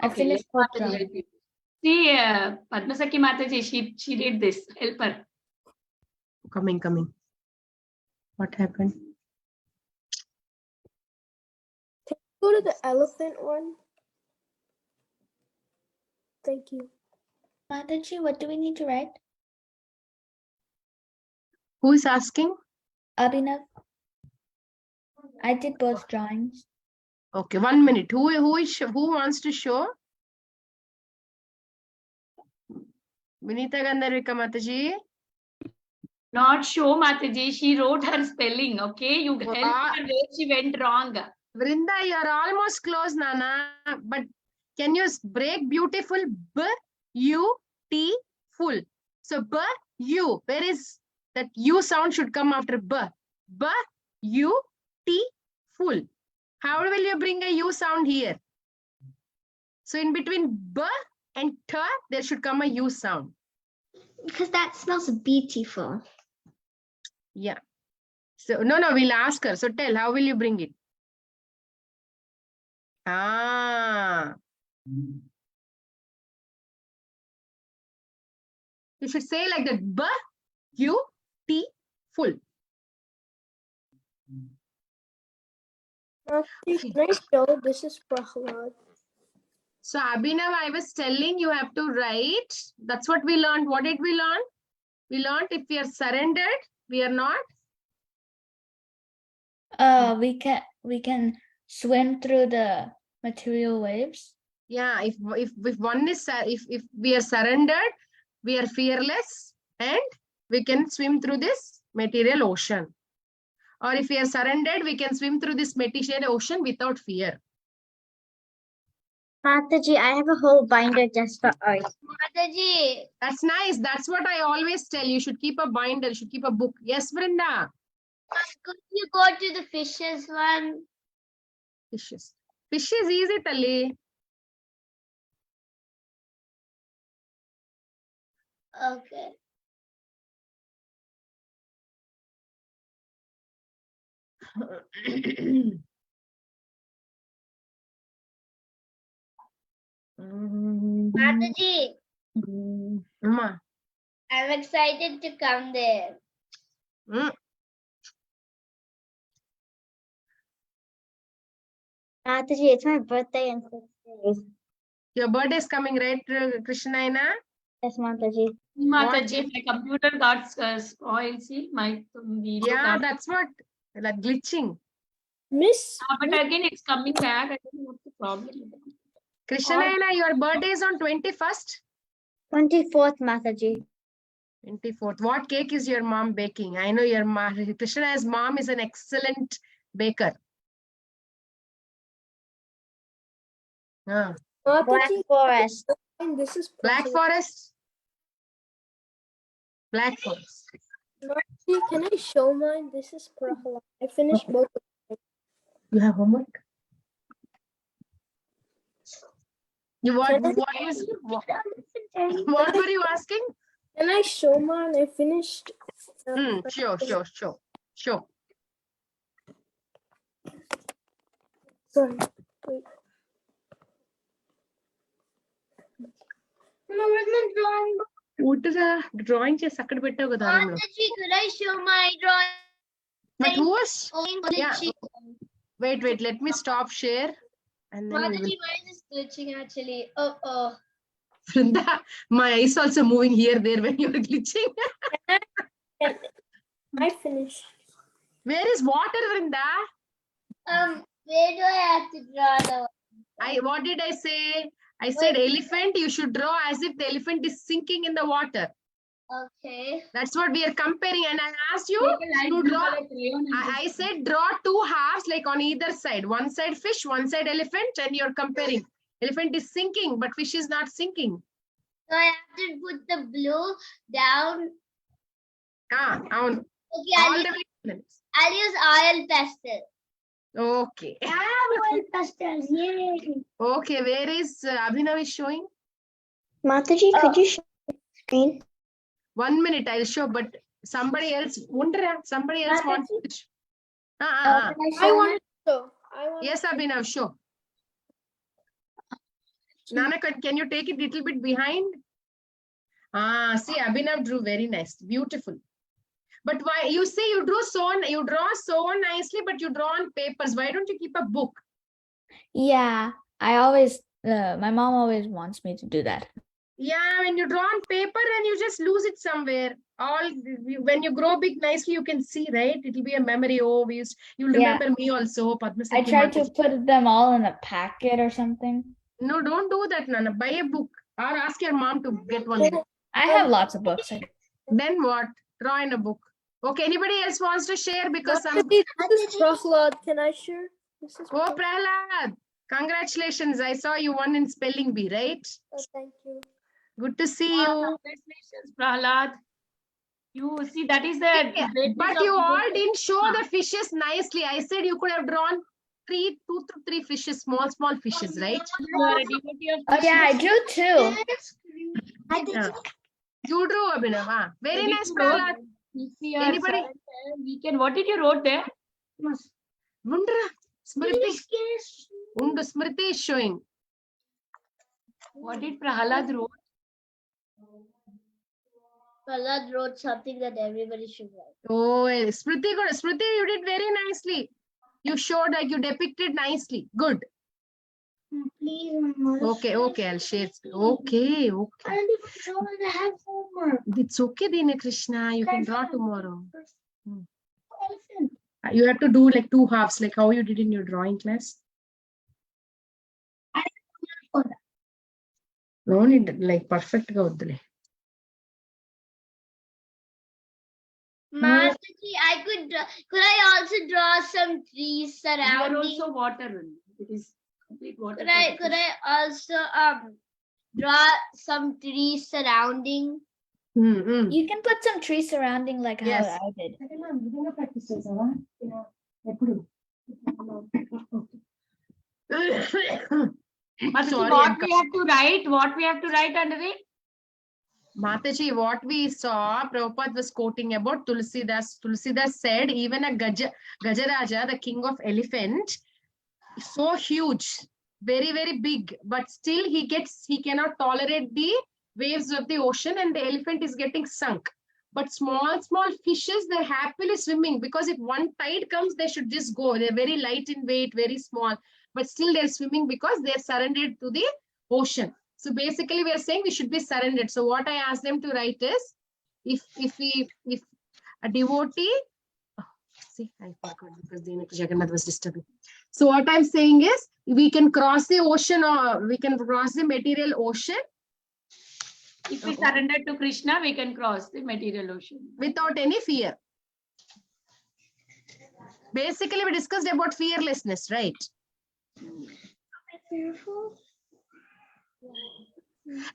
I Okay, finished let both Mataji drawings. help you. See, Padma Sakhi Mataji, she did this. Help her. Coming. What happened? Go to the elephant one. Thank you. Mataji, what do we need to write? Who is asking? Abhinav. I did both drawings. Okay, 1 minute. Who wants to show? Vinita Gandharvika Mataji. Not show Mataji. She wrote her spelling. Okay, you help her where she went wrong. Vrinda, you're almost close, Nana. But can you break beautiful? B-U-T full. So B-U. Where is that U sound should come after B? B-U-T full. How will you bring a U sound here? So in between B and T, there should come a U sound. Because that smells beautiful. Yeah. So no, we'll ask her. So tell, how will you bring it? You should say like that. B-U-T full. Can I show? This is Prahlad. So Abhinav, I was telling you have to write. That's what we learned. What did we learn? We learned if we are surrendered, we are not. We can swim through the material waves. Yeah, if one is if we are surrendered, we are fearless and we can swim through this material ocean. Or if we are surrendered, we can swim through this material ocean without fear. Mataji, I have a whole binder just for art. Mataji, That's nice. That's what I always tell you. You should keep a binder, you should keep a book. Yes, Vrinda. could you go to the fishes one? Fishes. Fish is easy, Tali. Okay. Mataji, Amma. I'm excited to come there. Mataji, it's my birthday in 6 days. Your birthday is coming, right, Krishnaina? Yes, Mataji. Mataji, my computer got spoiled. See, my video. Yeah, that's what, like glitching. Miss. But again, it's coming back. I don't know what's the problem. Krishnaina, your birthday is on 21st? 24th, Mataji. 24th. What cake is your mom baking? I know your mom, Krishna's mom is an excellent baker. Black Mataji, Forest. this is Black Prahlad. Forest? Black Forest. Mataji, can I show mine? This is Prahlad. I finished both. You have homework? What Can I- were you asking? Can I show mine? I finished. Sure. Sorry. Wait. No, where's my drawing book? Drawing చేసి అక్కడ పెట్టావు కదా room లో. Mataji, could I show my drawing? But who was? Yeah. Glitching. Wait. Let me stop share. And then we will. Mataji, mine is glitching actually. Oh. Vrinda, my eyes also moving here, there when you're glitching. I finished. Where is water, Vrinda? Where do I have to draw the? What did I say? I said elephant, you should draw as if the elephant is sinking in the water. Okay. That's what we are comparing. And I asked you to draw. I said draw two halves like on either side. One side fish, one side elephant, and you're comparing. Elephant is sinking, but fish is not sinking. So I have to put the blue down. On. Okay, All the way. I'll use oil pastel. Okay. Oil pastels, yay! Okay, where is Abhinav is showing? Mataji, could you show the screen? 1 minute, I'll show, but somebody else wants to show. I want to show. Yes, Abhinav, show. Nana, can you take it a little bit behind? See, Abhinav drew very nice, beautiful. But why you say you draw so nicely, but you draw on papers. Why don't you keep a book? Yeah, I always, my mom always wants me to do that. Yeah, when you draw on paper and you just lose it somewhere. When you grow big nicely, you can see, right? It will be a memory. Oh, you'll remember me also. Padma I tried to put them all in a packet or something. No, don't do that, Nana. Buy a book or ask your mom to get one book. I have lots of books. Then what? Draw in a book. Okay, anybody else wants to share? Because This is Prahlad. Can I share? This is Oh, Prahlad. Congratulations. I saw you won in spelling bee, right? thank you. Good to see you. Congratulations, Prahlad. You see, that is the. But you all didn't show the fishes nicely. I said you could have drawn 2 to 3 fishes, small fishes, right? You are a devotee of Oh yeah, I drew two. You drew, Abhinav. Very nice, you wrote. Prahlad. Anybody? Weekend. What did you wrote there? Wundra. Smriti is showing. What did Prahlad wrote? Prahlad wrote something that everybody should write. Oh, Smriti, you did very nicely. You showed like you depicted nicely. Good. Please, Okay, I'll share. Okay. I have homework. It's okay, Dina Krishna. You can draw tomorrow. You have to do like 2 halves, like how you did in your drawing class. No need like perfect ga uddale. Mataji, could I also draw some trees You are surrounding? also water. It is complete water. Could I also draw some trees surrounding? You can put some trees surrounding like how Yes. I did. But Sorry, what we have to write under it? Mataji, what we saw, Prabhupada was quoting about Tulsidas. Tulsidas said even a Gajaraja, the king of elephant, so huge, very, very big, but still he cannot tolerate the waves of the ocean and the elephant is getting sunk. But small fishes, they're happily swimming because if one tide comes, they should just go. They're very light in weight, very small, but still they're swimming because they're surrendered to the ocean. So basically we are saying we should be surrendered. So what I asked them to write is, if a devotee, see, I forgot because Jagannath was disturbing. So what I'm saying is we can cross the ocean or we can cross the material ocean. If we surrender to Krishna, we can cross the material ocean Without any fear. Basically, we discussed about fearlessness, right?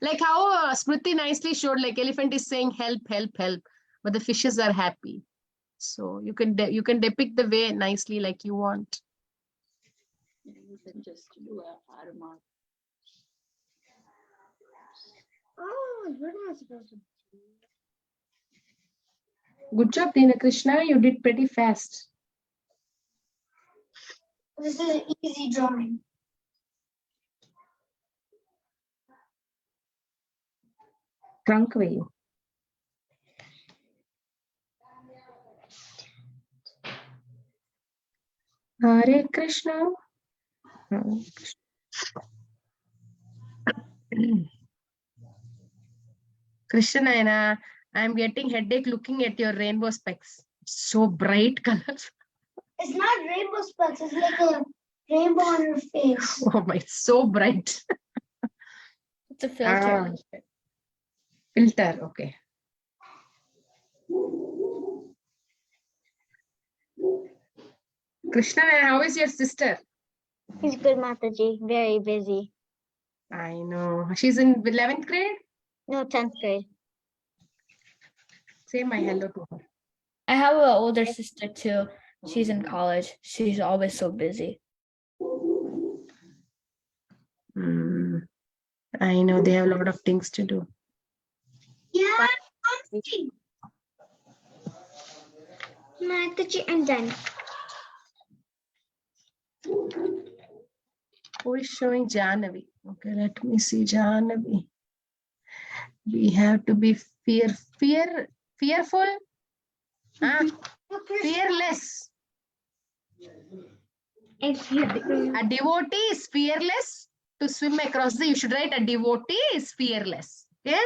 Like how Smriti nicely showed, like elephant is saying help, help, help, but the fishes are happy. So you can depict the way nicely like you want. You can just do a arma. Oh, you're not supposed to. Good job, Dina Krishna. You did pretty fast. This is an easy drawing. Trunk way. Hare Krishna. Hare Krishna. Krishna Naina, I'm getting headache looking at your rainbow specs. So bright colors. It's not rainbow specs. It's like a rainbow on your face. Oh my, it's so bright. It's a filter. Filter, okay. Krishna, how is your sister? He's good, Mataji. Very busy. I know. She's in 11th grade? No, 10th grade. Say my hello to her. I have an older sister too. She's in college. She's always so busy. I know they have a lot of things to do. Yeah, Mataji, I'm done. Who is showing Jahnavi? Okay, let me see Jahnavi. We have to be fearful, fearless. A devotee is fearless to swim across the. You should write a devotee is fearless. Okay.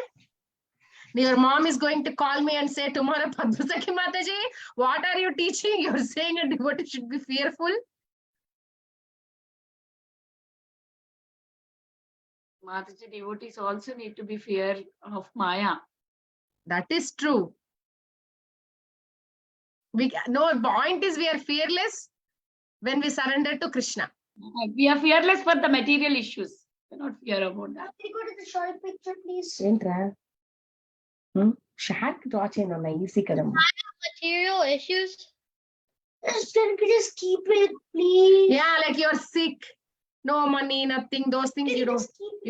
Your mom is going to call me and say tomorrow, Padma Sakhi Mataji, what are you teaching? You're saying a devotee should be fearful. Mataji, devotees also need to be fear of Maya. That is true. No, point is we are fearless when we surrender to Krishna. We are fearless for the material issues. We are not fear about that. Can you go to the short picture, please? Shark draw easy kadam. Material issues. Can you just keep it, please? Yeah, like you're sick, no money, nothing, those things you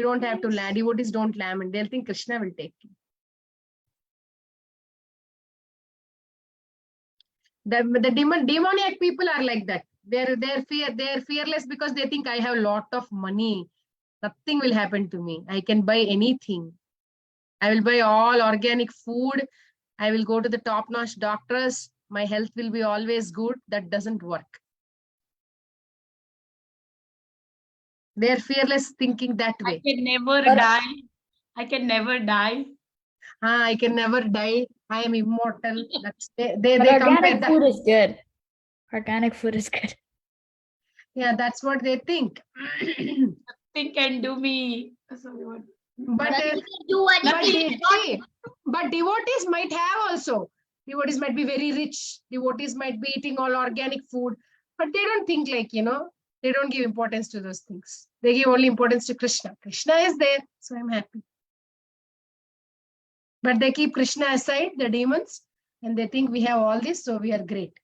don't have to land. Devotees don't lament. They'll think Krishna will take you. The demoniac people are like that. They're fearless because they think I have a lot of money. Nothing will happen to me. I can buy anything. I will buy all organic food. I will go to the top-notch doctors. My health will be always good. That doesn't work. They're fearless thinking that way. I can never die. I can never die. I can never die. I am immortal. That's they But compare organic that. food is good. Organic food is good. Yeah, that's what they think. Nothing can do me. Sorry, what? But devotees might have also. Devotees might be very rich. Devotees might be eating all organic food. But they don't think like, they don't give importance to those things. They give only importance to Krishna. Krishna is there, so I'm happy. But they keep Krishna aside, the demons, and they think we have all this, so we are great.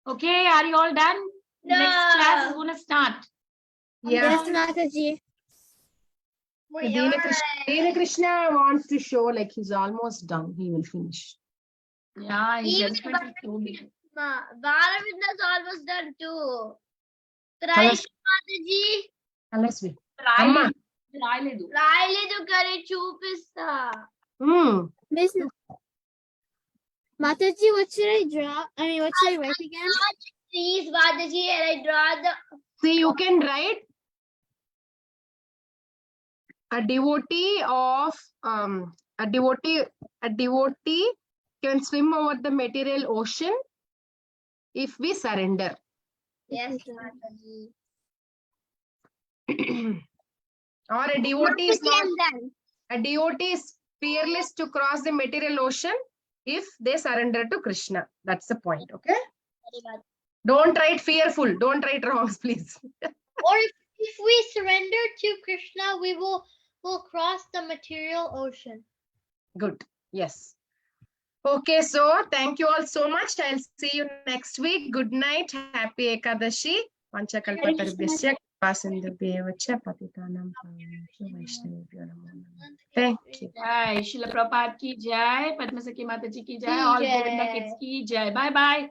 Okay, are you all done? No. Next class is going to start. Yeah. Yes, Mataji. Dina Krishna wants to show like he's almost done. He will finish. Yeah, he definitely told me. Varavinda's almost done too. Hello. Mataji. Hello, sweet. Amma. రాయలేదు కానీ చూపిస్తా. Miss Mataji, what should I draw? I mean, what should I write again? Please, Mataji, and I draw the. See, you can write a devotee of a devotee can swim over the material ocean if we surrender. Yes, Mataji. Or a devotee is fearless to cross the material ocean if they surrender to Krishna. That's the point, okay? Don't write fearful. Don't write wrongs, please. Or if we surrender to Krishna, we'll cross the material ocean. Good. Yes. Okay, so thank you all so much. I'll see you next week. Good night. Happy Ekadashi. Panchakalpatarubhyasya Vasundevaya cha patitanam pavanebhyo Vaishnavebhyo namo namaha. Thank you. Jai Srila Prabhupada ki jai, Padma Sakhi Mataji ki jai, Ki all Govinda jai. kids ki jai. Bye bye.